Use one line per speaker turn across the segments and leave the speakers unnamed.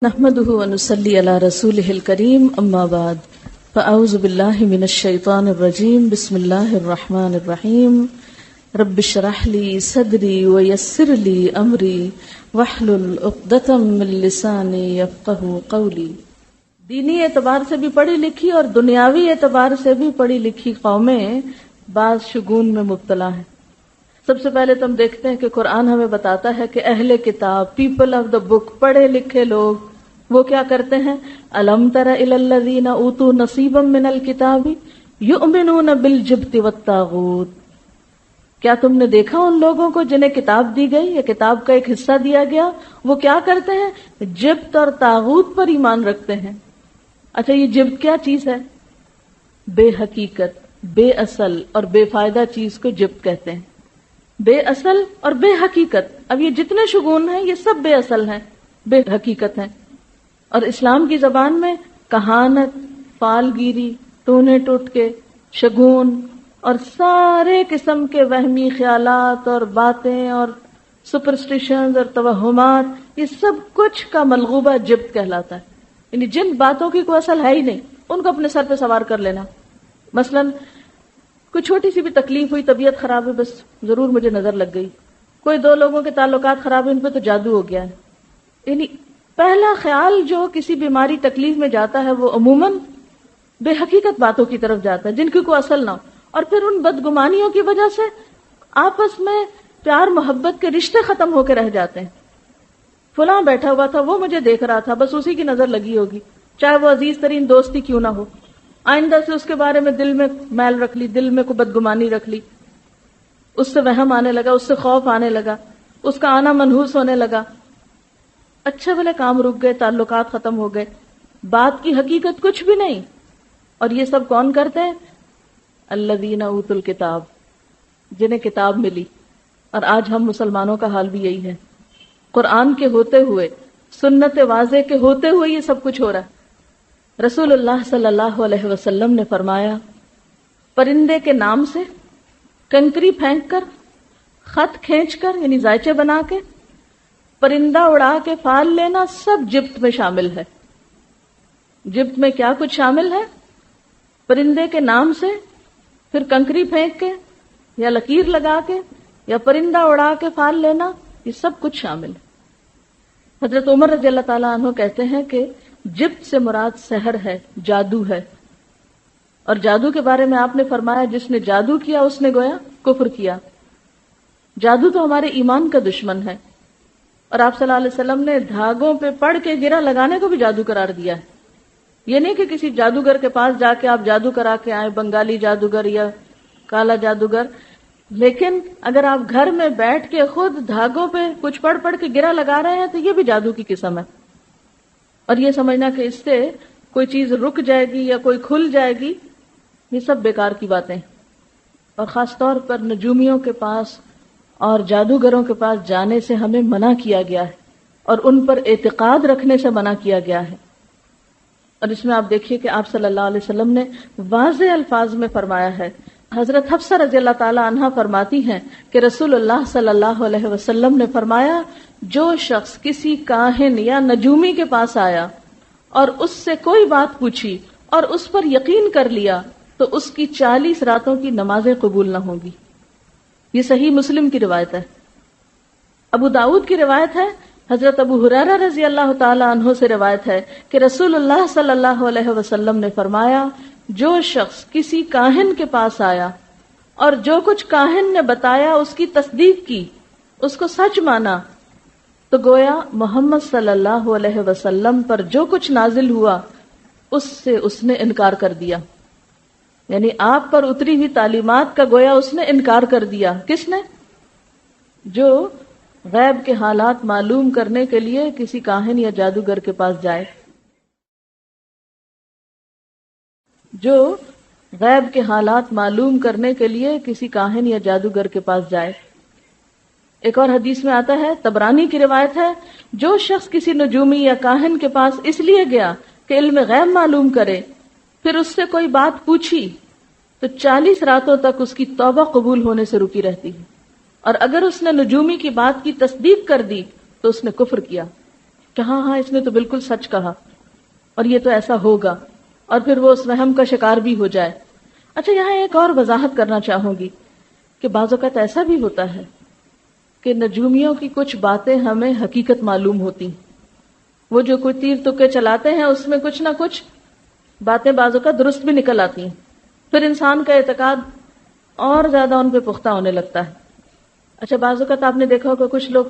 نحمده ونصلي على رسوله الكريم اما بعد فاعوذ بالله من الشيطان الرجيم بسم الله الرحمن الرحيم رب اشرح لي صدري ويسر لي امري واحلل عقدة من لساني يفقهوا قولي. دینی اعتبار سے بھی پڑھی لکھی اور دنیاوی اعتبار سے بھی پڑھی لکھی قومیں بعض شگون میں مبتلا ہیں. سب سے پہلے تم دیکھتے ہیں کہ قرآن ہمیں بتاتا ہے کہ اہل کتاب، پیپل آف دا بک، پڑھے لکھے لوگ وہ کیا کرتے ہیں؟ الم تر الی الذین اوتوا نصیبا من الکتاب یؤمنون بالجبت والطاغوت. کیا تم نے دیکھا ان لوگوں کو جنہیں کتاب دی گئی یا کتاب کا ایک حصہ دیا گیا؟ وہ کیا کرتے ہیں؟ جبت اور طاغوت پر ایمان رکھتے ہیں. اچھا، یہ جبت کیا چیز ہے؟ بے حقیقت، بے اصل اور بے فائدہ چیز کو جبت کہتے ہیں. بے اصل اور بے حقیقت. اب یہ جتنے شگون ہیں یہ سب بے اصل ہیں، بے حقیقت ہیں. اور اسلام کی زبان میں کہانت، فال گیری، ٹونے ٹوٹکے، شگون اور سارے قسم کے وہمی خیالات اور باتیں اور سپرسٹیشنز اور توہمات، یہ سب کچھ کا ملغوبہ جبت کہلاتا ہے. یعنی جن باتوں کی کوئی اصل ہے ہی نہیں ان کو اپنے سر پہ سوار کر لینا. مثلاً کوئی چھوٹی سی بھی تکلیف ہوئی، طبیعت خراب ہے، بس ضرور مجھے نظر لگ گئی. کوئی دو لوگوں کے تعلقات خراب ہیں، ان پہ تو جادو ہو گیا ہے. یعنی پہلا خیال جو کسی بیماری تکلیف میں جاتا ہے وہ عموماً بے حقیقت باتوں کی طرف جاتا ہے جن کی کوئی اصل نہ ہو. اور پھر ان بدگمانیوں کی وجہ سے آپس میں پیار محبت کے رشتے ختم ہو کے رہ جاتے ہیں. فلاں بیٹھا ہوا تھا، وہ مجھے دیکھ رہا تھا، بس اسی کی نظر لگی ہوگی، چاہے وہ عزیز ترین دوستی کیوں نہ ہو. آئندہ سے اس کے بارے میں دل میں میل رکھ لی، دل میں کوئی بدگمانی رکھ لی، اس سے وہم آنے لگا، اس سے خوف آنے لگا، اس کا آنا منحوس ہونے لگا. اچھے بھلے کام رک گئے، تعلقات ختم ہو گئے، بات کی حقیقت کچھ بھی نہیں. اور یہ سب کون کرتے ہیں؟ الذین اوتوا الکتاب، جنہیں کتاب ملی. اور آج ہم مسلمانوں کا حال بھی یہی ہے. قرآن کے ہوتے ہوئے، سنت واضح کے ہوتے ہوئے یہ سب کچھ ہو رہا ہے. رسول اللہ صلی اللہ علیہ وسلم نے فرمایا، پرندے کے نام سے کنکری پھینک کر، خط کھینچ کر یعنی زائچے بنا کے، پرندہ اڑا کے فال لینا، سب جبت میں شامل ہے. جبت میں کیا کچھ شامل ہے؟ پرندے کے نام سے، پھر کنکری پھینک کے یا لکیر لگا کے یا پرندہ اڑا کے فال لینا، یہ سب کچھ شامل ہے. حضرت عمر رضی اللہ تعالیٰ عنہ کہتے ہیں کہ جبت سے مراد سحر ہے، جادو ہے. اور جادو کے بارے میں آپ نے فرمایا، جس نے جادو کیا اس نے گویا کفر کیا. جادو تو ہمارے ایمان کا دشمن ہے. اور آپ صلی اللہ علیہ وسلم نے دھاگوں پہ پڑھ کے گرہ لگانے کو بھی جادو قرار دیا ہے. یہ نہیں کہ کسی جادوگر کے پاس جا کے آپ جادو کرا کے آئیں، بنگالی جادوگر یا کالا جادوگر. لیکن اگر آپ گھر میں بیٹھ کے خود دھاگوں پہ کچھ پڑھ پڑھ کے گرہ لگا رہے ہیں تو یہ بھی جادو کی قسم ہے. اور یہ سمجھنا کہ اس سے کوئی چیز رک جائے گی یا کوئی کھل جائے گی، یہ سب بیکار کی باتیں. اور خاص طور پر نجومیوں کے پاس اور جادوگروں کے پاس جانے سے ہمیں منع کیا گیا ہے اور ان پر اعتقاد رکھنے سے منع کیا گیا ہے. اور اس میں آپ دیکھیے کہ آپ صلی اللہ علیہ وسلم نے واضح الفاظ میں فرمایا ہے. حضرت حفصہ رضی اللہ تعالی عنہا فرماتی ہیں کہ رسول اللہ صلی اللہ علیہ وسلم نے فرمایا، جو شخص کسی کاہن یا نجومی کے پاس آیا اور اس سے کوئی بات پوچھی اور اس پر یقین کر لیا تو اس کی 40 راتوں کی نمازیں قبول نہ ہوں گی. یہ صحیح مسلم کی روایت ہے. ابو داؤد کی روایت ہے، حضرت ابو ہریرہ رضی اللہ تعالی عنہ سے روایت ہے کہ رسول اللہ صلی اللہ علیہ وسلم نے فرمایا، جو شخص کسی کاہن کے پاس آیا اور جو کچھ کاہن نے بتایا اس کی تصدیق کی، اس کو سچ مانا، تو گویا محمد صلی اللہ علیہ وسلم پر جو کچھ نازل ہوا اس سے اس نے انکار کر دیا. یعنی آپ پر اتری ہوئی تعلیمات کا گویا اس نے انکار کر دیا. کس نے؟ جو غیب کے حالات معلوم کرنے کے لیے کسی کاہن یا جادوگر کے پاس جائے. جو غیب کے حالات معلوم کرنے کے لیے کسی کاہن یا جادوگر کے پاس جائے. ایک اور حدیث میں آتا ہے، طبرانی کی روایت ہے، جو شخص کسی نجومی یا کاہن کے پاس اس لیے گیا کہ علم غیب معلوم کرے، پھر اس سے کوئی بات پوچھی تو 40 راتوں تک اس کی توبہ قبول ہونے سے رکی رہتی ہے. اور اگر اس نے نجومی کی بات کی تصدیق کر دی تو اس نے کفر کیا. کہ ہاں اس نے تو بالکل سچ کہا اور یہ تو ایسا ہوگا، اور پھر وہ اس وہم کا شکار بھی ہو جائے۔ اچھا، یہاں ایک اور وضاحت کرنا چاہوں گی کہ بعض اوقات ایسا بھی ہوتا ہے کہ نجومیوں کی کچھ باتیں ہمیں حقیقت معلوم ہوتی، وہ جو کوئی تیر تکے چلاتے ہیں اس میں کچھ نہ کچھ باتیں بعض اوقات درست بھی نکل آتی ہیں، پھر انسان کا اعتقاد اور زیادہ ان پہ پختہ ہونے لگتا ہے۔ اچھا، بعض اوقات آپ نے دیکھا ہوگا کچھ لوگ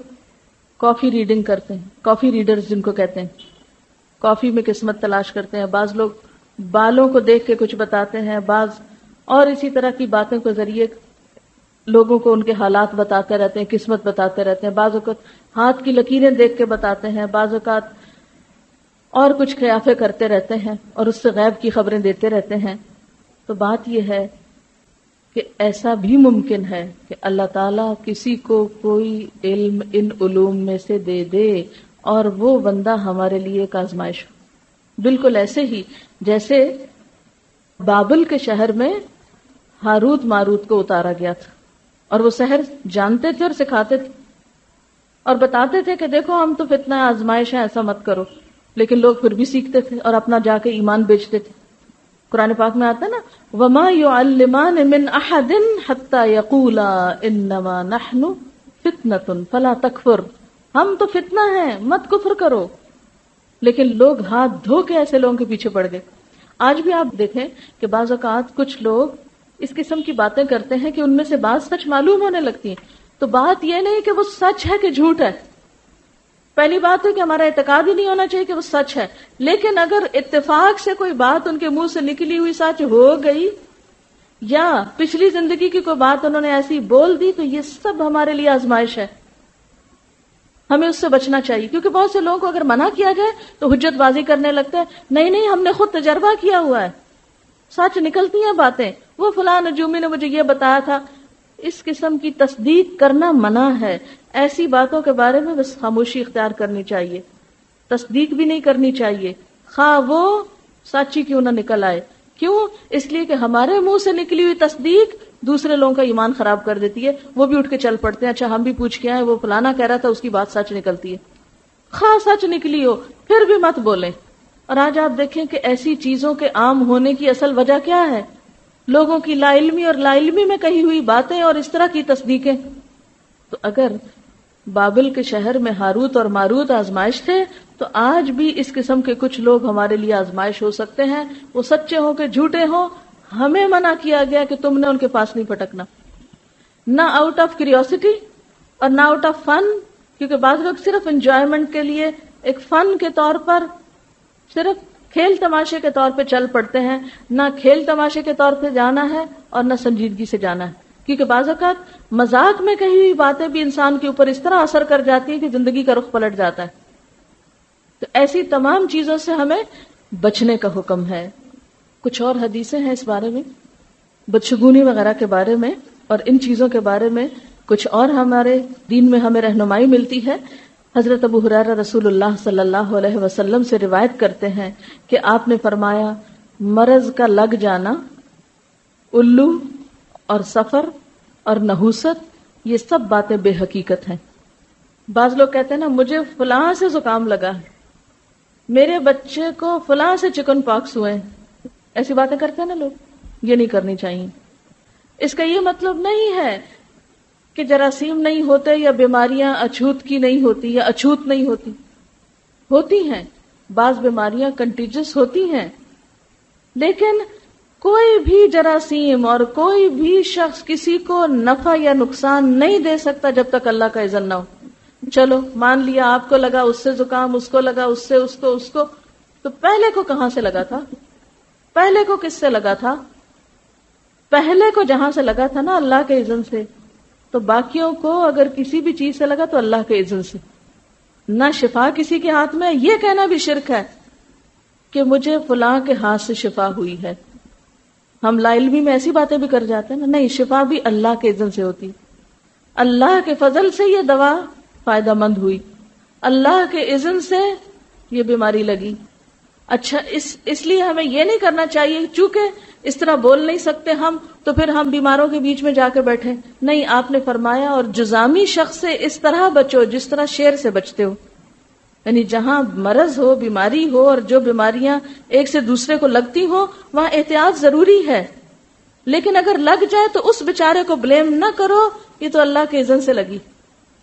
کافی ریڈنگ کرتے ہیں، کافی ریڈرز جن کو کہتے ہیں، کافی میں قسمت تلاش کرتے ہیں، بعض لوگ بالوں کو دیکھ کے کچھ بتاتے ہیں، بعض اور اسی طرح کی باتوں کے ذریعے لوگوں کو ان کے حالات بتاتے رہتے ہیں، قسمت بتاتے رہتے ہیں، بعض اوقات ہاتھ کی لکیریں دیکھ کے بتاتے ہیں، بعض اوقات اور کچھ قیافے کرتے رہتے ہیں اور اس سے غیب کی خبریں دیتے رہتے ہیں۔ تو بات یہ ہے کہ ایسا بھی ممکن ہے کہ اللہ تعالیٰ کسی کو کوئی علم ان علوم میں سے دے دے اور وہ بندہ ہمارے لیے ایک آزمائش ہو، بالکل ایسے ہی جیسے بابل کے شہر میں ہاروت ماروت کو اتارا گیا تھا، اور وہ سحر جانتے تھے اور سکھاتے تھے اور بتاتے تھے کہ دیکھو ہم تو فتنہ آزمائش ہے، ایسا مت کرو، لیکن لوگ پھر بھی سیکھتے تھے اور اپنا جا کے ایمان بیچتے تھے۔ قرآن پاک میں آتا ہے نا، وَمَا يُعَلِّمَانِ مِنْ أَحَدٍ حَتَّى يَقُولَا إِنَّمَا نَحْنُ فِتْنَةٌ فَلَا تَكْفُرْ، ہم تو فتنہ ہیں، مت کفر کرو، لیکن لوگ ہاتھ دھو کے ایسے لوگوں کے پیچھے پڑ گئے۔ آج بھی آپ دیکھیں کہ بعض اوقات کچھ لوگ اس قسم کی باتیں کرتے ہیں کہ ان میں سے بعض سچ معلوم ہونے لگتی ہیں، تو بات یہ نہیں کہ وہ سچ ہے کہ جھوٹ ہے، پہلی بات ہے کہ ہمارا اعتقاد ہی نہیں ہونا چاہیے کہ وہ سچ ہے، لیکن اگر اتفاق سے کوئی بات ان کے منہ سے نکلی ہوئی سچ ہو گئی یا پچھلی زندگی کی کوئی بات انہوں نے ایسی بول دی، تو یہ سب ہمارے لیے آزمائش ہے، ہمیں اس سے بچنا چاہیے۔ کیونکہ بہت سے لوگوں کو اگر منع کیا جائے تو حجت بازی کرنے لگتا ہے، نہیں ہم نے خود تجربہ کیا ہوا ہے، سچ نکلتی ہیں باتیں، وہ فلاں نجومی نے مجھے یہ بتایا تھا۔ اس قسم کی تصدیق کرنا منع ہے، ایسی باتوں کے بارے میں بس خاموشی اختیار کرنی چاہیے، تصدیق بھی نہیں کرنی چاہیے، خواہ وہ سچی کیوں نہ نکل آئے۔ کیوں؟ اس لیے کہ ہمارے منہ سے نکلی ہوئی تصدیق دوسرے لوگوں کا ایمان خراب کر دیتی ہے، وہ بھی اٹھ کے چل پڑتے ہیں، اچھا ہم بھی پوچھ کے آئے، وہ فلانا کہہ رہا تھا، اس کی بات سچ نکلتی ہے، خواہ سچ نکلی ہو پھر بھی مت بولیں۔ اور آج آپ دیکھیں کہ ایسی چیزوں کے عام ہونے کی اصل وجہ کیا ہے؟ لوگوں کی لا علمی اور لا علمی میں کہی ہوئی باتیں اور اس طرح کی تصدیقیں۔ تو اگر بابل کے شہر میں ہاروت اور ماروت آزمائش تھے، تو آج بھی اس قسم کے کچھ لوگ ہمارے لیے آزمائش ہو سکتے ہیں، وہ سچے ہوں کہ جھوٹے ہوں۔ ہمیں منع کیا گیا کہ تم نے ان کے پاس نہیں پھٹکنا، نہ آؤٹ آف کیوریوسٹی اور نہ آؤٹ آف فن، کیونکہ بعض لوگ صرف انجوائمنٹ کے لیے ایک فن کے طور پر صرف کھیل تماشے کے طور پہ چل پڑتے ہیں، نہ کھیل تماشے کے طور پہ جانا ہے اور نہ سنجیدگی سے جانا ہے، کیونکہ بعض اوقات مذاق میں کہی ہوئی باتیں بھی انسان کے اوپر اس طرح اثر کر جاتی ہیں کہ زندگی کا رخ پلٹ جاتا ہے۔ تو ایسی تمام چیزوں سے ہمیں بچنے کا حکم ہے۔ کچھ اور حدیثیں ہیں اس بارے میں، بدشگونی وغیرہ کے بارے میں، اور ان چیزوں کے بارے میں کچھ اور ہمارے دین میں ہمیں رہنمائی ملتی ہے۔ حضرت ابو ہریرہ رسول اللہ صلی اللہ علیہ وسلم سے روایت کرتے ہیں کہ آپ نے فرمایا، مرض کا لگ جانا، الو اور سفر اور نحوست، یہ سب باتیں بے حقیقت ہیں۔ بعض لوگ کہتے ہیں نا، مجھے فلاں سے زکام لگا، میرے بچے کو فلاں سے چکن پاکس ہوئے، ایسی باتیں کرتے ہیں نا لوگ، یہ نہیں کرنی چاہیے۔ اس کا یہ مطلب نہیں ہے کہ جراثیم نہیں ہوتے یا بیماریاں اچھوت کی نہیں ہوتی یا اچھوت نہیں ہوتی، ہوتی ہیں، بعض بیماریاں کنٹیجس ہوتی ہیں، لیکن کوئی بھی جراثیم اور کوئی بھی شخص کسی کو نفع یا نقصان نہیں دے سکتا جب تک اللہ کا اذن نہ ہو۔ چلو مان لیا آپ کو لگا، اس سے زکام، اس کو لگا، اس سے اس کو، تو پہلے کو کہاں سے لگا تھا؟ پہلے کو کس سے لگا تھا؟ پہلے کو جہاں سے لگا تھا نا، اللہ کے اذن سے، تو باقیوں کو اگر کسی بھی چیز سے لگا تو اللہ کے اذن سے۔ نہ شفا کسی کے ہاتھ میں، یہ کہنا بھی شرک ہے کہ مجھے فلاں کے ہاتھ سے شفا ہوئی ہے۔ ہم لا علمی میں ایسی باتیں بھی کر جاتے ہیں نا، نہیں، شفا بھی اللہ کے اذن سے ہوتی، اللہ کے فضل سے یہ دوا فائدہ مند ہوئی، اللہ کے اذن سے یہ بیماری لگی۔ اچھا، اس لیے ہمیں یہ نہیں کرنا چاہیے چونکہ اس طرح بول نہیں سکتے ہم، تو پھر ہم بیماروں کے بیچ میں جا کے بیٹھے۔ نہیں، آپ نے فرمایا اور جزامی شخص سے اس طرح بچو جس طرح شیر سے بچتے ہو۔ یعنی جہاں مرض ہو، بیماری ہو، اور جو بیماریاں ایک سے دوسرے کو لگتی ہو وہاں احتیاط ضروری ہے، لیکن اگر لگ جائے تو اس بیچارے کو بلیم نہ کرو، یہ تو اللہ کے اذن سے لگی.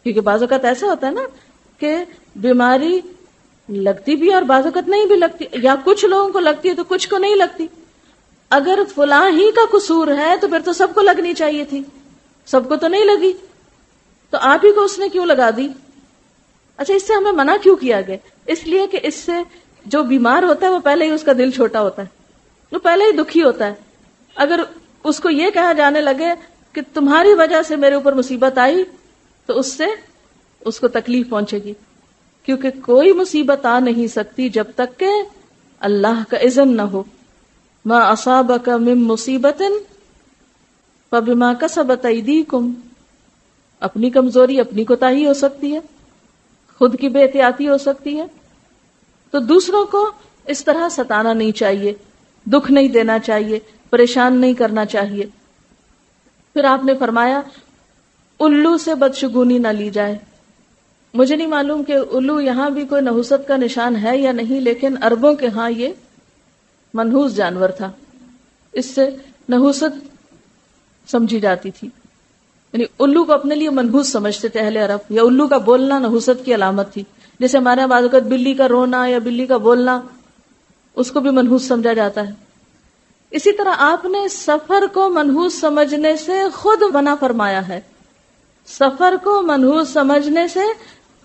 کیونکہ بعض اوقات ایسا ہوتا ہے نا کہ بیماری لگتی بھی اور بعض اوقات نہیں بھی لگتی، یا کچھ لوگوں کو لگتی ہے تو کچھ کو نہیں لگتی. اگر فلاں ہی کا قصور ہے تو پھر تو سب کو لگنی چاہیے تھی، سب کو تو نہیں لگی، تو آپ ہی کو اس نے کیوں لگا دی؟ اچھا، اس سے ہمیں منع کیوں کیا گیا؟ اس لیے کہ اس سے جو بیمار ہوتا ہے وہ پہلے ہی اس کا دل چھوٹا ہوتا ہے، وہ پہلے ہی دکھی ہوتا ہے. اگر اس کو یہ کہا جانے لگے کہ تمہاری وجہ سے میرے اوپر مصیبت آئی تو اس سے اس کو تکلیف پہنچے گی، کیونکہ کوئی مصیبت آ نہیں سکتی جب تک کہ اللہ کا اذن نہ ہو. ما اصابک من مصیبت فبما کسبت ایدیکم، اپنی کمزوری، اپنی کوتاہی ہو سکتی ہے، خود کی بے احتیاطی ہو سکتی ہے، تو دوسروں کو اس طرح ستانا نہیں چاہیے، دکھ نہیں دینا چاہیے، پریشان نہیں کرنا چاہیے. پھر آپ نے فرمایا الو سے بدشگونی نہ لی جائے. مجھے نہیں معلوم کہ الو یہاں بھی کوئی نحوست کا نشان ہے یا نہیں، لیکن عربوں کے ہاں یہ منحوس جانور تھا، اس سے نحوست سمجھی جاتی تھی. یعنی الو کو اپنے لیے منحوس سمجھتے تھے اہل عرب، یا الو کا بولنا نحوست کی علامت تھی. جیسے ہمارے یہاں بعض اوقات بلی کا رونا یا بلی کا بولنا، اس کو بھی منحوس سمجھا جاتا ہے. اسی طرح آپ نے سفر کو منحوس سمجھنے سے خود منع فرمایا ہے، سفر کو منحوس سمجھنے سے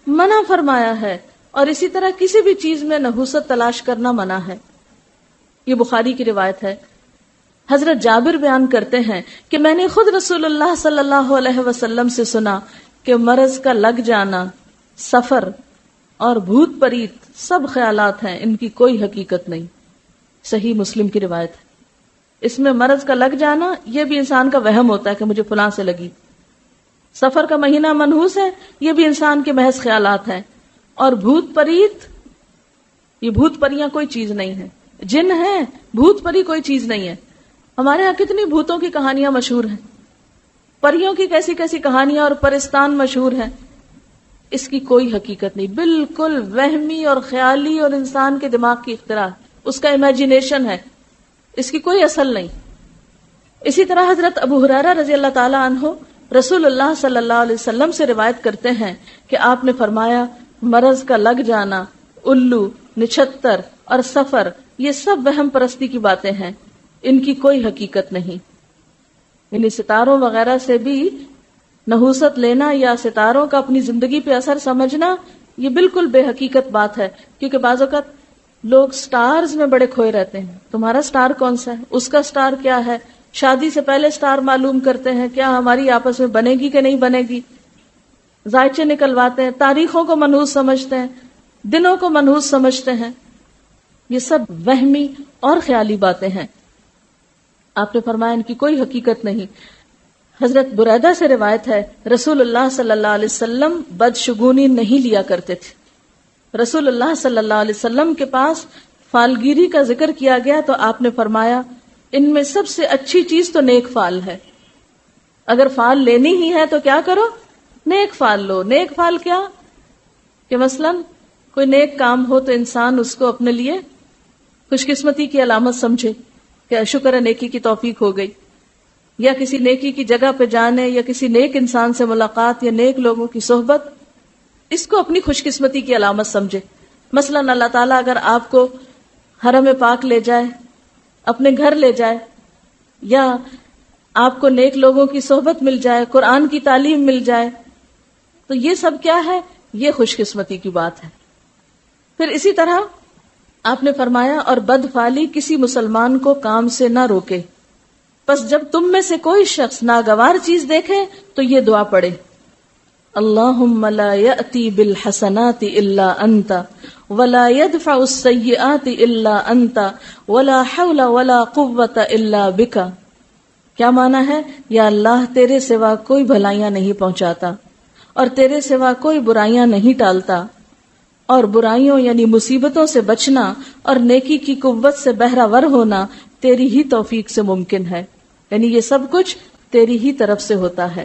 منع فرمایا ہے، اور اسی طرح کسی بھی چیز میں نحوست تلاش کرنا منع ہے. یہ بخاری کی روایت ہے. حضرت جابر بیان کرتے ہیں کہ میں نے خود رسول اللہ صلی اللہ علیہ وسلم سے سنا کہ مرض کا لگ جانا، سفر اور بھوت پریت سب خیالات ہیں، ان کی کوئی حقیقت نہیں. صحیح مسلم کی روایت ہے. اس میں مرض کا لگ جانا یہ بھی انسان کا وہم ہوتا ہے کہ مجھے فلاں سے لگی. سفر کا مہینہ منحوس ہے، یہ بھی انسان کے محض خیالات ہیں. اور بھوت پریت، یہ بھوت پریاں کوئی چیز نہیں ہے، جن ہیں، بھوت پری کوئی چیز نہیں ہے. ہمارے ہاں کتنی بھوتوں کی کہانیاں مشہور ہیں، پریوں کی کیسی کیسی کہانیاں اور پرستان مشہور ہیں. اس کی کوئی حقیقت نہیں، بالکل وہمی اور خیالی اور انسان کے دماغ کی اختراع، اس کا امیجنیشن ہے، اس کی کوئی اصل نہیں. اسی طرح حضرت ابو ہریرہ رضی اللہ تعالی عنہ رسول اللہ صلی اللہ علیہ وسلم سے روایت کرتے ہیں کہ آپ نے فرمایا مرض کا لگ جانا، الو، نچھتر اور سفر یہ سب وہم پرستی کی باتیں ہیں، ان کی کوئی حقیقت نہیں. یعنی ستاروں وغیرہ سے بھی نحوست لینا یا ستاروں کا اپنی زندگی پہ اثر سمجھنا یہ بالکل بے حقیقت بات ہے. کیونکہ بعض اوقات لوگ سٹارز میں بڑے کھوئے رہتے ہیں، تمہارا سٹار کون سا ہے، اس کا سٹار کیا ہے، شادی سے پہلے سٹار معلوم کرتے ہیں کیا ہماری آپس میں بنے گی کہ نہیں بنے گی، ذائچے نکلواتے ہیں، تاریخوں کو منحوس سمجھتے ہیں، دنوں کو منحوس سمجھتے ہیں. یہ سب وہمی اور خیالی باتیں ہیں. آپ نے فرمایا ان کی کوئی حقیقت نہیں. حضرت بریدہ سے روایت ہے رسول اللہ صلی اللہ علیہ وسلم بدشگونی نہیں لیا کرتے تھے. رسول اللہ صلی اللہ علیہ وسلم کے پاس فالگیری کا ذکر کیا گیا تو آپ نے فرمایا ان میں سب سے اچھی چیز تو نیک فال ہے. اگر فال لینی ہی ہے تو کیا کرو، نیک فال لو. نیک فال کیا کہ مثلا کوئی نیک کام ہو تو انسان اس کو اپنے لیے خوش قسمتی کی علامت سمجھے کہ شکر ہے نیکی کی توفیق ہو گئی، یا کسی نیکی کی جگہ پہ جانے یا کسی نیک انسان سے ملاقات یا نیک لوگوں کی صحبت، اس کو اپنی خوش قسمتی کی علامت سمجھے. مثلا اللہ تعالیٰ اگر آپ کو حرم پاک لے جائے، اپنے گھر لے جائے، یا آپ کو نیک لوگوں کی صحبت مل جائے، قرآن کی تعلیم مل جائے، تو یہ سب کیا ہے، یہ خوش قسمتی کی بات ہے. پھر اسی طرح آپ نے فرمایا اور بدفعلی کسی مسلمان کو کام سے نہ روکے، پس جب تم میں سے کوئی شخص ناگوار چیز دیکھے تو یہ دعا پڑھے، اللہم لا یأتی بالحسنات الا انت ولا يدفع السیئات الا انت ولا حول ولا قوت الا بک. کیا معنی ہے، یا اللہ تیرے سوا کوئی بھلائیاں نہیں پہنچاتا اور تیرے سوا کوئی برائیاں نہیں ٹالتا، اور برائیوں یعنی مصیبتوں سے بچنا اور نیکی کی قوت سے بہرہ ور ہونا تیری ہی توفیق سے ممکن ہے. یعنی یہ سب کچھ تیری ہی طرف سے ہوتا ہے.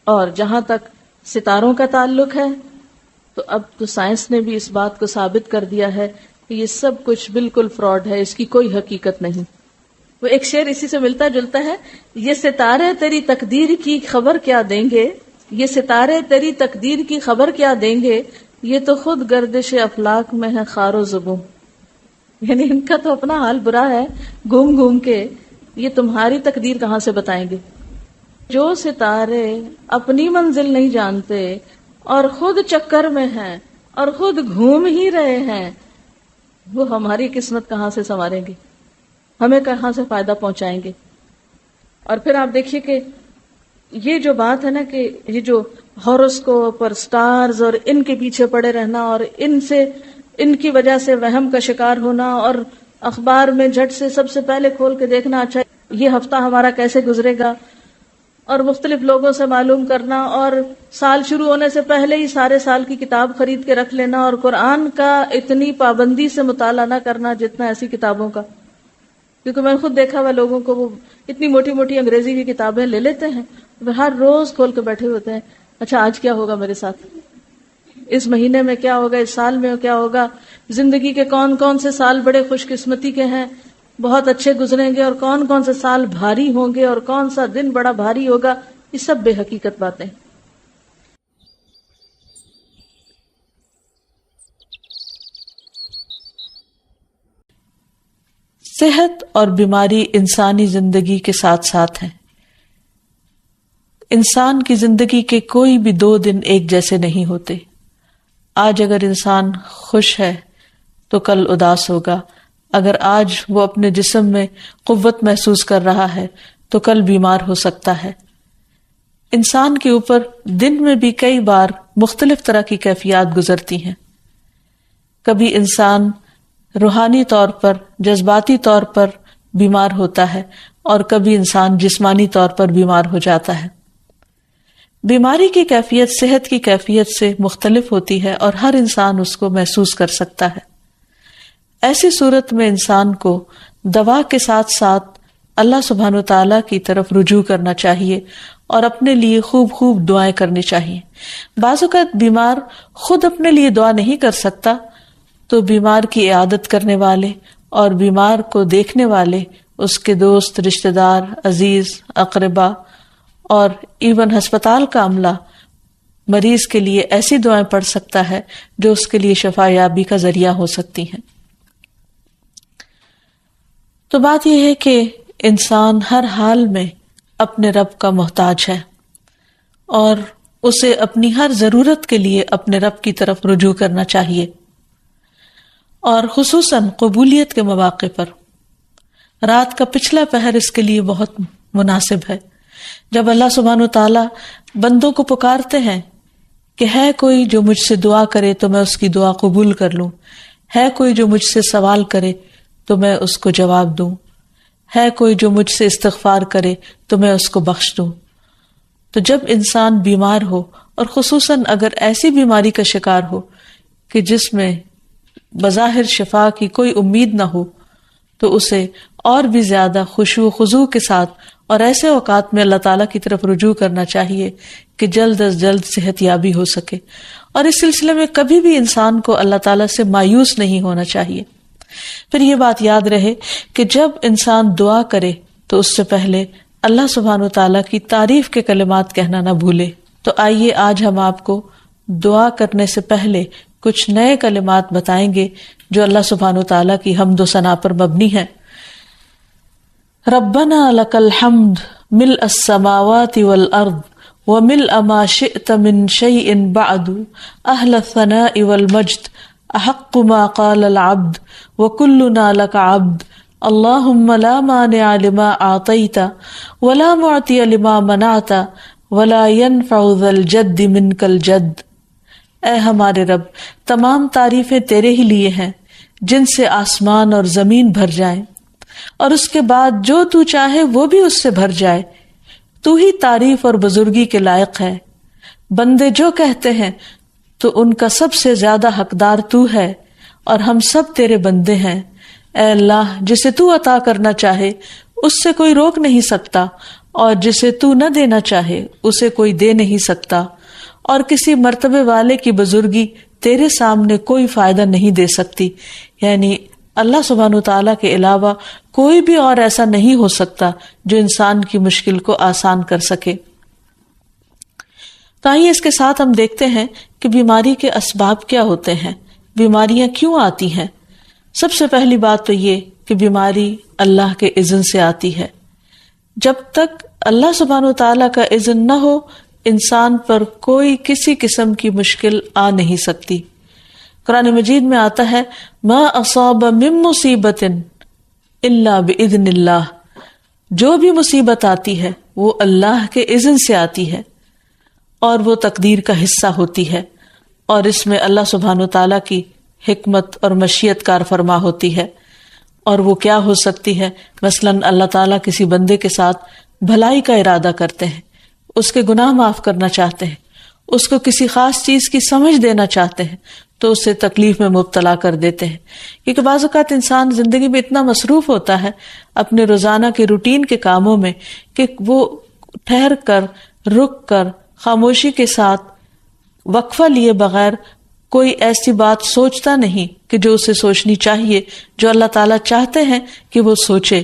اور جہاں تک ستاروں کا تعلق ہے تو اب تو سائنس نے بھی اس بات کو ثابت کر دیا ہے کہ یہ سب کچھ بالکل فراڈ ہے، اس کی کوئی حقیقت نہیں۔ وہ ایک شعر اسی سے ملتا جلتا ہے، یہ ستارے تیری تقدیر کی خبر کیا دیں گے، یہ ستارے تیری تقدیر کی خبر کیا دیں گے، یہ تو خود گردش افلاک میں ہے خار و زبوں۔ یعنی ان کا تو اپنا حال برا ہے، گھوم گھوم کے یہ تمہاری تقدیر کہاں سے بتائیں گے۔ جو ستارے اپنی منزل نہیں جانتے اور خود چکر میں ہیں اور خود گھوم ہی رہے ہیں، وہ ہماری قسمت کہاں سے سنواریں گے، ہمیں کہاں سے فائدہ پہنچائیں گے۔ اور پھر آپ دیکھیے کہ یہ جو بات ہے نا کہ یہ جو ہاروسکوپ اور سٹارز اور ان کے پیچھے پڑے رہنا اور ان کی وجہ سے وہم کا شکار ہونا اور اخبار میں جھٹ سے سب سے پہلے کھول کے دیکھنا اچھا یہ ہفتہ ہمارا کیسے گزرے گا، اور مختلف لوگوں سے معلوم کرنا، اور سال شروع ہونے سے پہلے ہی سارے سال کی کتاب خرید کے رکھ لینا، اور قرآن کا اتنی پابندی سے مطالعہ نہ کرنا جتنا ایسی کتابوں کا، کیونکہ میں خود دیکھا ہوا لوگوں کو وہ اتنی موٹی موٹی انگریزی کی کتابیں لے لیتے ہیں، وہ ہر روز کھول کے بیٹھے ہوتے ہیں، اچھا آج کیا ہوگا میرے ساتھ، اس مہینے میں کیا ہوگا، اس سال میں کیا ہوگا، زندگی کے کون کون سے سال بڑے خوش قسمتی کے ہیں، بہت اچھے گزریں گے، اور کون کون سے سال بھاری ہوں گے، اور کون سا دن بڑا بھاری ہوگا۔ یہ سب بے حقیقت باتیں۔
صحت اور بیماری انسانی زندگی کے ساتھ ساتھ ہیں۔ انسان کی زندگی کے کوئی بھی 2 دن ایک جیسے نہیں ہوتے۔ آج اگر انسان خوش ہے تو کل اداس ہوگا، اگر آج وہ اپنے جسم میں قوت محسوس کر رہا ہے تو کل بیمار ہو سکتا ہے۔ انسان کے اوپر دن میں بھی کئی بار مختلف طرح کی کیفیات گزرتی ہیں۔ کبھی انسان روحانی طور پر، جذباتی طور پر بیمار ہوتا ہے، اور کبھی انسان جسمانی طور پر بیمار ہو جاتا ہے۔ بیماری کی کیفیت صحت کی کیفیت سے مختلف ہوتی ہے، اور ہر انسان اس کو محسوس کر سکتا ہے۔ ایسی صورت میں انسان کو دوا کے ساتھ ساتھ اللہ سبحانہ وتعالیٰ کی طرف رجوع کرنا چاہیے اور اپنے لیے خوب خوب دعائیں کرنی چاہیے۔ بعض اوقات بیمار خود اپنے لیے دعا نہیں کر سکتا تو بیمار کی عیادت کرنے والے اور بیمار کو دیکھنے والے، اس کے دوست، رشتہ دار، عزیز، اقربا اور ایون ہسپتال کا عملہ مریض کے لیے ایسی دعائیں پڑھ سکتا ہے جو اس کے لیے شفا یابی کا ذریعہ ہو سکتی ہیں۔ تو بات یہ ہے کہ انسان ہر حال میں اپنے رب کا محتاج ہے، اور اسے اپنی ہر ضرورت کے لیے اپنے رب کی طرف رجوع کرنا چاہیے، اور خصوصاً قبولیت کے مواقع پر۔ رات کا پچھلا پہر اس کے لیے بہت مناسب ہے، جب اللہ سبحانہ وتعالیٰ بندوں کو پکارتے ہیں کہ ہے کوئی جو مجھ سے دعا کرے تو میں اس کی دعا قبول کر لوں، ہے کوئی جو مجھ سے سوال کرے تو میں اس کو جواب دوں، ہے کوئی جو مجھ سے استغفار کرے تو میں اس کو بخش دوں۔ تو جب انسان بیمار ہو، اور خصوصاً اگر ایسی بیماری کا شکار ہو کہ جس میں بظاہر شفا کی کوئی امید نہ ہو، تو اسے اور بھی زیادہ خشوع و خضوع کے ساتھ اور ایسے اوقات میں اللہ تعالیٰ کی طرف رجوع کرنا چاہیے کہ جلد از جلد صحت یابی ہو سکے۔ اور اس سلسلے میں کبھی بھی انسان کو اللہ تعالیٰ سے مایوس نہیں ہونا چاہیے۔ پھر یہ بات یاد رہے کہ جب انسان دعا کرے تو اس سے پہلے اللہ سبحانہ وتعالیٰ کی تعریف کے کلمات کہنا نہ بھولے۔ تو آئیے آج ہم آپ کو دعا کرنے سے پہلے کچھ نئے کلمات بتائیں گے جو اللہ سبحانہ وتعالیٰ کی حمد و ثنا پر مبنی ہیں۔ ربنا لک الحمد ملء السماوات والارض وملء ما شئت من شيء بعد اهل الثناء والمجد احق ما قال العبد وكلنا لك عبد اللهم لا مانع لما اعطيت ولا معطي لما منعت ولا ينفع ذا الجد منك الجد۔ اے ہمارے رب، تمام تعریفیں تیرے ہی لیے ہیں جن سے آسمان اور زمین بھر جائیں، اور اس کے بعد جو تو چاہے وہ بھی اس سے بھر جائے۔ تو ہی تعریف اور بزرگی کے لائق ہے۔ بندے جو کہتے ہیں تو ان کا سب سے زیادہ حقدار تو ہے، اور ہم سب تیرے بندے ہیں۔ اے اللہ، جسے تو عطا کرنا چاہے اس سے کوئی روک نہیں سکتا، اور جسے تو نہ دینا چاہے اسے کوئی دے نہیں سکتا، اور کسی مرتبے والے کی بزرگی تیرے سامنے کوئی فائدہ نہیں دے سکتی، یعنی اللہ سبحانہ وتعالیٰ کے علاوہ کوئی بھی اور ایسا نہیں ہو سکتا جو انسان کی مشکل کو آسان کر سکے۔ تو آئیے اس کے ساتھ ہم دیکھتے ہیں کہ بیماری کے اسباب کیا ہوتے ہیں، بیماریاں کیوں آتی ہیں۔ سب سے پہلی بات تو یہ کہ بیماری اللہ کے اذن سے آتی ہے۔ جب تک اللہ سبحانہ وتعالیٰ کا اذن نہ ہو، انسان پر کوئی کسی قسم کی مشکل آ نہیں سکتی۔ قرآن مجید میں آتا ہے ما اصاب من مصیبت الا باذن اللہ، جو بھی مصیبت آتی ہے وہ اللہ کے اذن سے آتی ہے اور وہ تقدیر کا حصہ ہوتی ہے، اور اس میں اللہ سبحانہ وتعالیٰ کی حکمت اور مشیت کار فرما ہوتی ہے۔ اور وہ کیا ہو سکتی ہے؟ مثلاً اللہ تعالیٰ کسی بندے کے ساتھ بھلائی کا ارادہ کرتے ہیں، اس کے گناہ معاف کرنا چاہتے ہیں، اس کو کسی خاص چیز کی سمجھ دینا چاہتے ہیں، تو اسے تکلیف میں مبتلا کر دیتے ہیں، کیونکہ بعض اوقات انسان زندگی میں اتنا مصروف ہوتا ہے اپنے روزانہ کے روٹین کے کاموں میں کہ وہ ٹھہر کر، رک کر، خاموشی کے ساتھ وقفہ لیے بغیر کوئی ایسی بات سوچتا نہیں کہ جو اسے سوچنی چاہیے، جو اللہ تعالیٰ چاہتے ہیں کہ وہ سوچے۔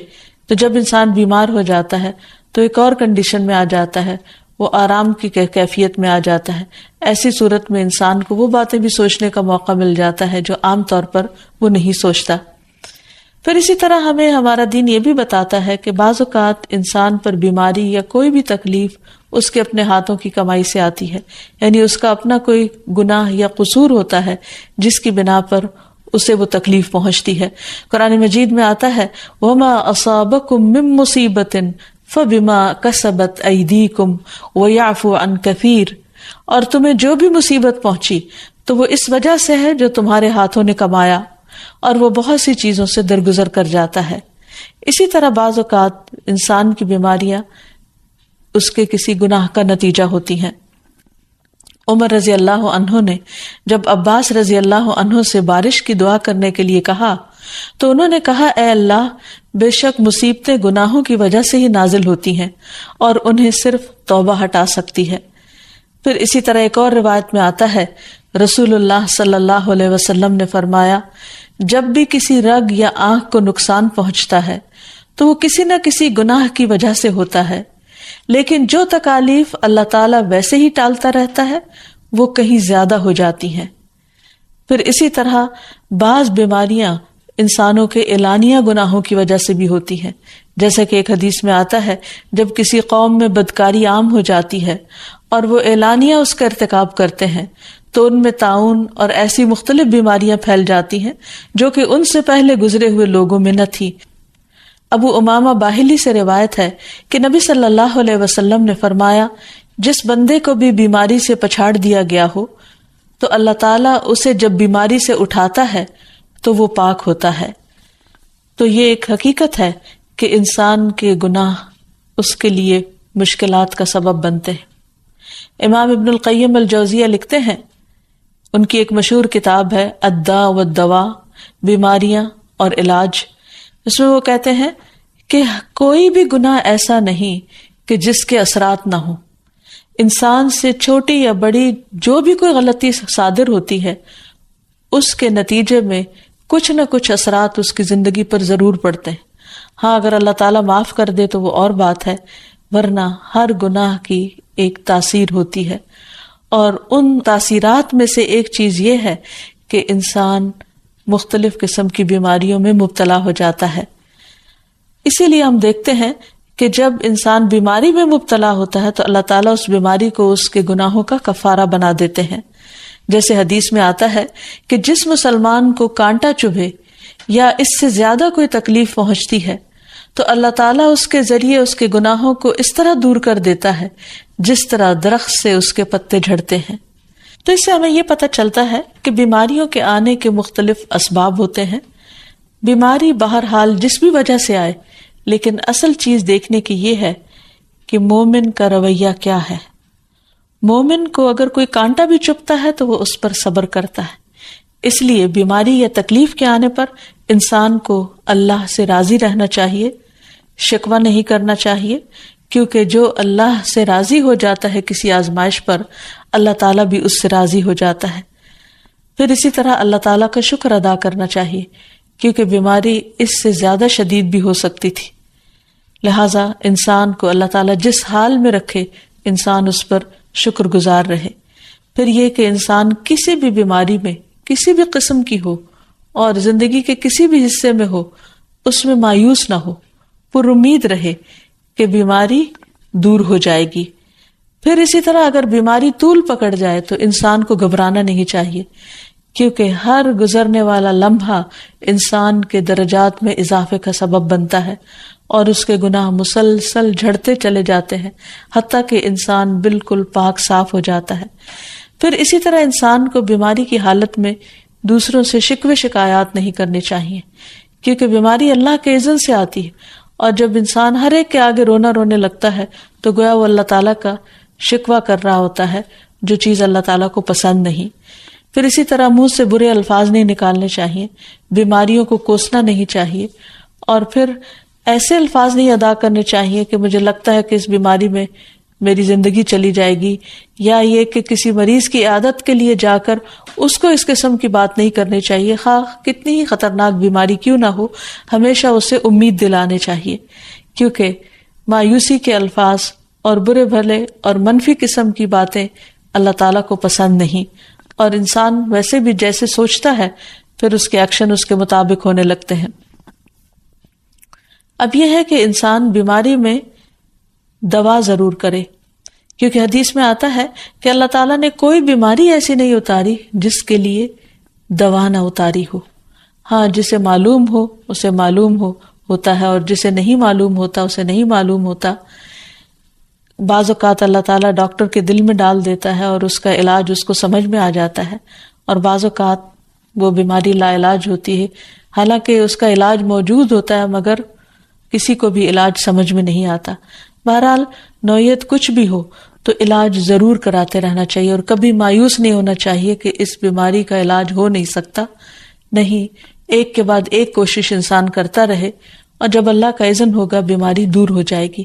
تو جب انسان بیمار ہو جاتا ہے تو ایک اور کنڈیشن میں آ جاتا ہے، وہ آرام کی کیفیت میں آ جاتا ہے۔ ایسی صورت میں انسان کو وہ باتیں بھی سوچنے کا موقع مل جاتا ہے جو عام طور پر وہ نہیں سوچتا۔ پھر اسی طرح ہمیں ہمارا دین یہ بھی بتاتا ہے کہ بعض اوقات انسان پر بیماری یا کوئی بھی تکلیف اس کے اپنے ہاتھوں کی کمائی سے آتی ہے، یعنی اس کا اپنا کوئی گناہ یا قصور ہوتا ہے جس کی بنا پر اسے وہ تکلیف پہنچتی ہے۔ قرآن مجید میں آتا ہے وَمَا أَصَابَكُم مِّن مُّصِيبَةٍ فَبِمَا كَسَبَتْ أَيْدِيكُمْ وَيَعْفُو عَن كَثِيرٍ، اور تمہیں جو بھی مصیبت پہنچی تو وہ اس وجہ سے ہے جو تمہارے ہاتھوں نے کمایا، اور وہ بہت سی چیزوں سے درگزر کر جاتا ہے۔ اسی طرح بعض اوقات انسان کی بیماریاں اس کے کسی گناہ کا نتیجہ ہوتی ہیں۔ عمر رضی اللہ عنہ نے جب عباس رضی اللہ عنہ سے بارش کی دعا کرنے کے لیے کہا تو انہوں نے کہا اے اللہ، بے شک مصیبتیں گناہوں کی وجہ سے ہی نازل ہوتی ہیں اور انہیں صرف توبہ ہٹا سکتی ہے۔ پھر اسی طرح ایک اور روایت میں آتا ہے رسول اللہ صلی اللہ علیہ وسلم نے فرمایا جب بھی کسی رگ یا آنکھ کو نقصان پہنچتا ہے تو وہ کسی نہ کسی گناہ کی وجہ سے ہوتا ہے، لیکن جو تکالیف اللہ تعالیٰ ویسے ہی ٹالتا رہتا ہے وہ کہیں زیادہ ہو جاتی ہیں۔ پھر اسی طرح بعض بیماریاں انسانوں کے اعلانیہ گناہوں کی وجہ سے بھی ہوتی ہیں، جیسا کہ ایک حدیث میں آتا ہے جب کسی قوم میں بدکاری عام ہو جاتی ہے اور وہ اعلانیہ اس کا ارتکاب کرتے ہیں تو ان میں طاعون اور ایسی مختلف بیماریاں پھیل جاتی ہیں جو کہ ان سے پہلے گزرے ہوئے لوگوں میں نہ تھی۔ ابو امامہ باہلی سے روایت ہے کہ نبی صلی اللہ علیہ وسلم نے فرمایا جس بندے کو بھی بیماری سے پچھاڑ دیا گیا ہو تو اللہ تعالیٰ اسے جب بیماری سے اٹھاتا ہے تو وہ پاک ہوتا ہے۔ تو یہ ایک حقیقت ہے کہ انسان کے گناہ اس کے لیے مشکلات کا سبب بنتے ہیں۔ امام ابن القیم الجوزیہ لکھتے ہیں، ان کی ایک مشہور کتاب ہے الداء والدواء، بیماریاں اور علاج، اس میں وہ کہتے ہیں کہ کوئی بھی گناہ ایسا نہیں کہ جس کے اثرات نہ ہوں۔ انسان سے چھوٹی یا بڑی جو بھی کوئی غلطی صادر ہوتی ہے اس کے نتیجے میں کچھ نہ کچھ اثرات اس کی زندگی پر ضرور پڑتے ہیں۔ ہاں اگر اللہ تعالیٰ معاف کر دے تو وہ اور بات ہے، ورنہ ہر گناہ کی ایک تاثیر ہوتی ہے، اور ان تاثیرات میں سے ایک چیز یہ ہے کہ انسان مختلف قسم کی بیماریوں میں مبتلا ہو جاتا ہے۔ اسی لیے ہم دیکھتے ہیں کہ جب انسان بیماری میں مبتلا ہوتا ہے تو اللہ تعالیٰ اس بیماری کو اس کے گناہوں کا کفارہ بنا دیتے ہیں۔ جیسے حدیث میں آتا ہے کہ جس مسلمان کو کانٹا چبھے یا اس سے زیادہ کوئی تکلیف پہنچتی ہے تو اللہ تعالیٰ اس کے ذریعے اس کے گناہوں کو اس طرح دور کر دیتا ہے جس طرح درخت سے اس کے پتے جھڑتے ہیں۔ تو اس سے ہمیں یہ پتہ چلتا ہے کہ بیماریوں کے آنے کے مختلف اسباب ہوتے ہیں۔ بیماری بہرحال جس بھی وجہ سے آئے، لیکن اصل چیز دیکھنے کی یہ ہے کہ مومن کا رویہ کیا ہے۔ مومن کو اگر کوئی کانٹا بھی چبھتا ہے تو وہ اس پر صبر کرتا ہے۔ اس لیے بیماری یا تکلیف کے آنے پر انسان کو اللہ سے راضی رہنا چاہیے، شکوہ نہیں کرنا چاہیے، کیونکہ جو اللہ سے راضی ہو جاتا ہے کسی آزمائش پر، اللہ تعالیٰ بھی اس سے راضی ہو جاتا ہے۔ پھر اسی طرح اللہ تعالیٰ کا شکر ادا کرنا چاہیے، کیونکہ بیماری اس سے زیادہ شدید بھی ہو سکتی تھی، لہٰذا انسان کو اللہ تعالیٰ جس حال میں رکھے انسان اس پر شکر گزار رہے۔ پھر یہ کہ انسان کسی بھی بیماری میں کسی بھی قسم کی ہو اور زندگی کے کسی بھی حصے میں ہو، اس میں مایوس نہ ہو، پر امید رہے کہ بیماری دور ہو جائے گی۔ پھر اسی طرح اگر بیماری طول پکڑ جائے تو انسان کو گھبرانا نہیں چاہیے، کیونکہ ہر گزرنے والا لمحہ انسان کے درجات میں اضافے کا سبب بنتا ہے اور اس کے گناہ مسلسل جھڑتے چلے جاتے ہیں حتیٰ کہ انسان بالکل پاک صاف ہو جاتا ہے۔ پھر اسی طرح انسان کو بیماری کی حالت میں دوسروں سے شکوے شکایات نہیں کرنے چاہیے، کیونکہ بیماری اللہ کے اذن سے آتی ہے، اور جب انسان ہر ایک کے آگے رونے لگتا ہے تو گویا وہ اللہ تعالیٰ کا شکوہ کر رہا ہوتا ہے، جو چیز اللہ تعالیٰ کو پسند نہیں۔ پھر اسی طرح منہ سے برے الفاظ نہیں نکالنے چاہیے، بیماریوں کو کوسنا نہیں چاہیے، اور پھر ایسے الفاظ نہیں ادا کرنے چاہیے کہ مجھے لگتا ہے کہ اس بیماری میں میری زندگی چلی جائے گی، یا یہ کہ کسی مریض کی عیادت کے لیے جا کر اس کو اس قسم کی بات نہیں کرنی چاہیے، خواہ کتنی ہی خطرناک بیماری کیوں نہ ہو، ہمیشہ اسے امید دلانے چاہیے، کیونکہ مایوسی کے الفاظ اور برے بھلے اور منفی قسم کی باتیں اللہ تعالیٰ کو پسند نہیں، اور انسان ویسے بھی جیسے سوچتا ہے پھر اس کے ایکشن اس کے مطابق ہونے لگتے ہیں۔ اب یہ ہے کہ انسان بیماری میں دوا ضرور کرے، کیونکہ حدیث میں آتا ہے کہ اللہ تعالیٰ نے کوئی بیماری ایسی نہیں اتاری جس کے لیے دوا نہ اتاری ہو۔ ہاں، جسے معلوم ہو اسے معلوم ہوتا ہے، اور جسے نہیں معلوم ہوتا اسے نہیں معلوم ہوتا۔ بعض اوقات اللہ تعالیٰ ڈاکٹر کے دل میں ڈال دیتا ہے اور اس کا علاج اس کو سمجھ میں آ جاتا ہے، اور بعض اوقات وہ بیماری لا علاج ہوتی ہے، حالانکہ اس کا علاج موجود ہوتا ہے مگر کسی کو بھی علاج سمجھ میں نہیں آتا۔ بہرحال نوعیت کچھ بھی ہو تو علاج ضرور کراتے رہنا چاہیے، اور کبھی مایوس نہیں ہونا چاہیے کہ اس بیماری کا علاج ہو نہیں سکتا، نہیں، ایک کے بعد ایک کوشش انسان کرتا رہے، اور جب اللہ کا اذن ہوگا بیماری دور ہو جائے گی۔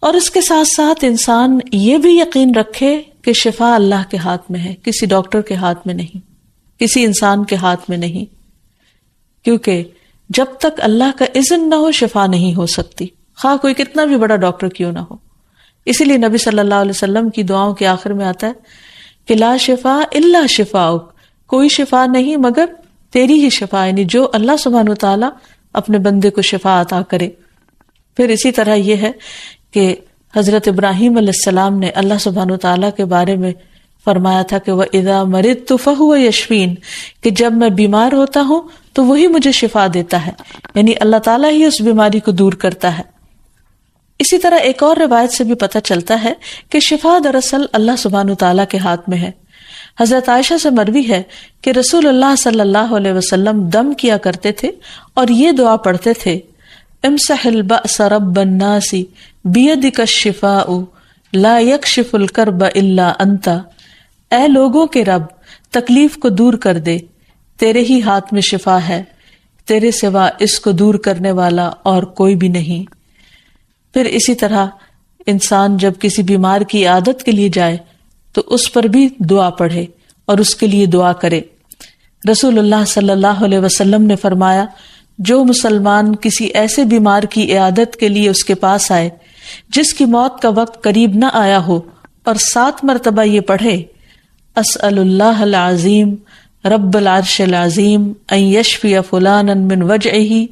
اور اس کے ساتھ ساتھ انسان یہ بھی یقین رکھے کہ شفا اللہ کے ہاتھ میں ہے، کسی ڈاکٹر کے ہاتھ میں نہیں، کسی انسان کے ہاتھ میں نہیں، کیونکہ جب تک اللہ کا اذن نہ ہو شفا نہیں ہو سکتی، خواہ کوئی کتنا بھی بڑا ڈاکٹر کیوں نہ ہو۔ اسی لیے نبی صلی اللہ علیہ وسلم کی دعاؤں کے آخر میں آتا ہے کہ لا شفا الا شفاؤک، کوئی شفا نہیں مگر تیری ہی شفا، یعنی جو اللہ سبحانہ وتعالی اپنے بندے کو شفا عطا کرے۔ پھر اسی طرح یہ ہے کہ حضرت ابراہیم علیہ السلام نے اللہ سبحانہ وتعالی کے بارے میں فرمایا تھا کہ وَإِذَا مَرِضْتُ فَهُوَ يَشْفِينِ، کہ جب میں بیمار ہوتا ہوں تو وہی مجھے شفا دیتا ہے، یعنی اللہ تعالیٰ ہی اس بیماری کو دور کرتا ہے۔ اسی طرح ایک اور روایت سے بھی پتہ چلتا ہے کہ شفا دراصل اللہ سبحانہ وتعالی کے ہاتھ میں ہے۔ حضرت عائشہ سے مروی ہے کہ رسول اللہ صلی اللہ علیہ وسلم دم کیا کرتے تھے اور یہ دعا پڑھتے تھے، امسح البأس رب الناس بیدک الشفاء لا یکشف الکرب الا انت، اے لوگوں کے رب تکلیف کو دور کر دے، تیرے ہی ہاتھ میں شفا ہے، تیرے سوا اس کو دور کرنے والا اور کوئی بھی نہیں۔ پھر اسی طرح انسان جب کسی بیمار کی عادت کے لیے جائے تو اس پر بھی دعا پڑھے اور اس کے لیے دعا کرے۔ رسول اللہ صلی اللہ علیہ وسلم نے فرمایا، جو مسلمان کسی ایسے بیمار کی عیادت کے لیے اس کے پاس آئے جس کی موت کا وقت قریب نہ آیا ہو اور 7 مرتبہ یہ پڑھے، اسأل اللہ العظیم رب العرش العظیم ان یشفی فلانا من وجعہ